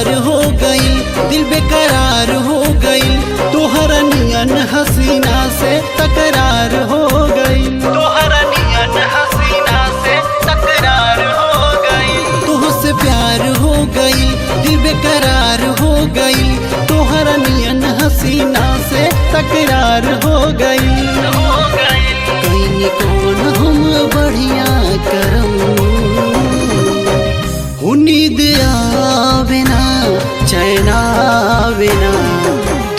प्यार हो गई, दिल बेकरार हो गई, तोहरा नियन हसीना से तकरार हो गई, तोहरा नियन हसीना से तकरार हो गई, तुझसे प्यार हो गई, दिल बेकरार हो गई, तोहरा नियन हसीना से तकरार हो गई, कहीं कौन हम बढ़िया करम, नींद आवे ना चैन आवे ना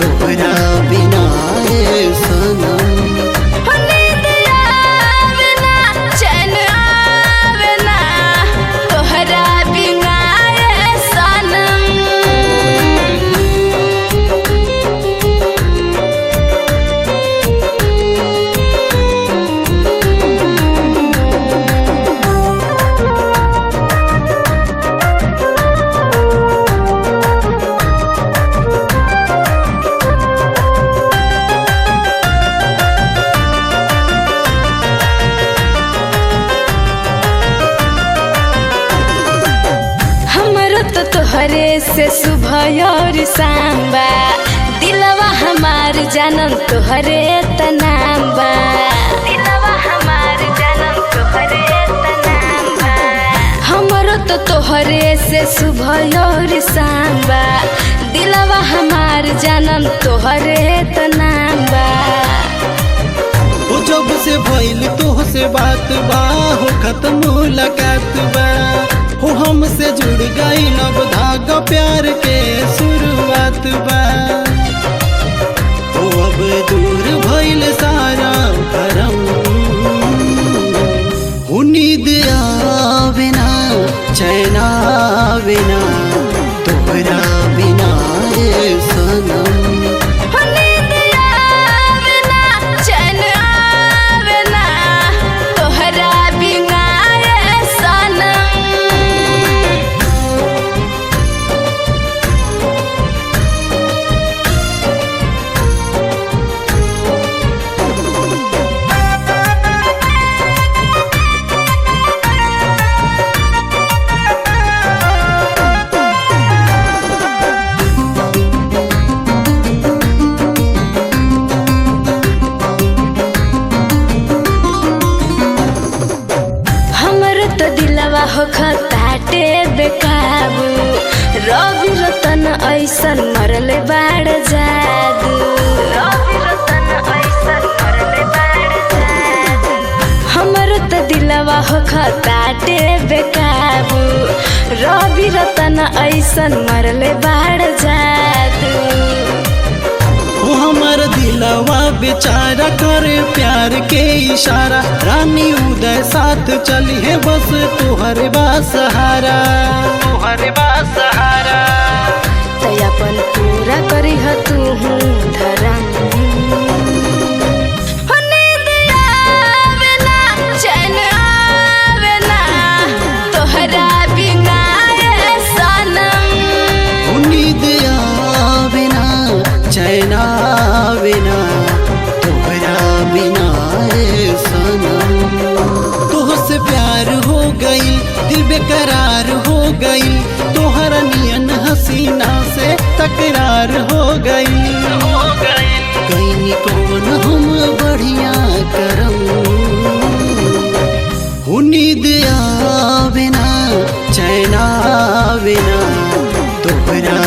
तोहरा बिना ए सनम, नींद आवे ना चैन आवे ना तोहरा बिना ए सनम। तो तोहरे से सुबह और शाम बा, दिलवा हमार जानम तोहरे तनाम बा, दिलवा हमार जानम तोहरे तनाम बा, हमरो तो तोहरे से सुबह और शाम बा, दिलवा हमार जानम तोहरे तनाम बा। जब से भइल तोह से बात बा हो खत्म मुलाकात बा, हो हमसे जुड़ गई अब धागा प्यार के शुरुआत बा, हो अब दूर भइल सारा भरम, हो नींद आवे ना चैन आवे ना तोहरा बिना ए सनम, नींद आवे ना चैन आवे ना तोहरा बिना ए सनम। हो खताटे बेकाबू, रवि रतन ऐसन मरले बाड़ जादू, रवि रतन ऐसन मरले बाड़ जादू, हमर तो दिलवा हो खताटे बेकाबू, रवि रतन ऐसन मरले बाड़ जादू, हमार दिलवा बेचारा करे प्यार के इशारा, रानी उदय साथ चली है बस तुहरे बा सहारा, तुहरे बा सहारा, तयापन पूरा करी ह तू धरम, नींद आवे ना चैन आवे ना तोहरा बिना ए सनम, नींद आवे ना चैन आवे ना तोहरा बिना ए सनम, तुझसे प्यार हो गई, दिल बेकरार हो गई, तोहरा नियन हसीना से तकरार हो गई, कहीं कौन हम बढ़िया करम, नींद आवे ना चैन आवे ना तोहरा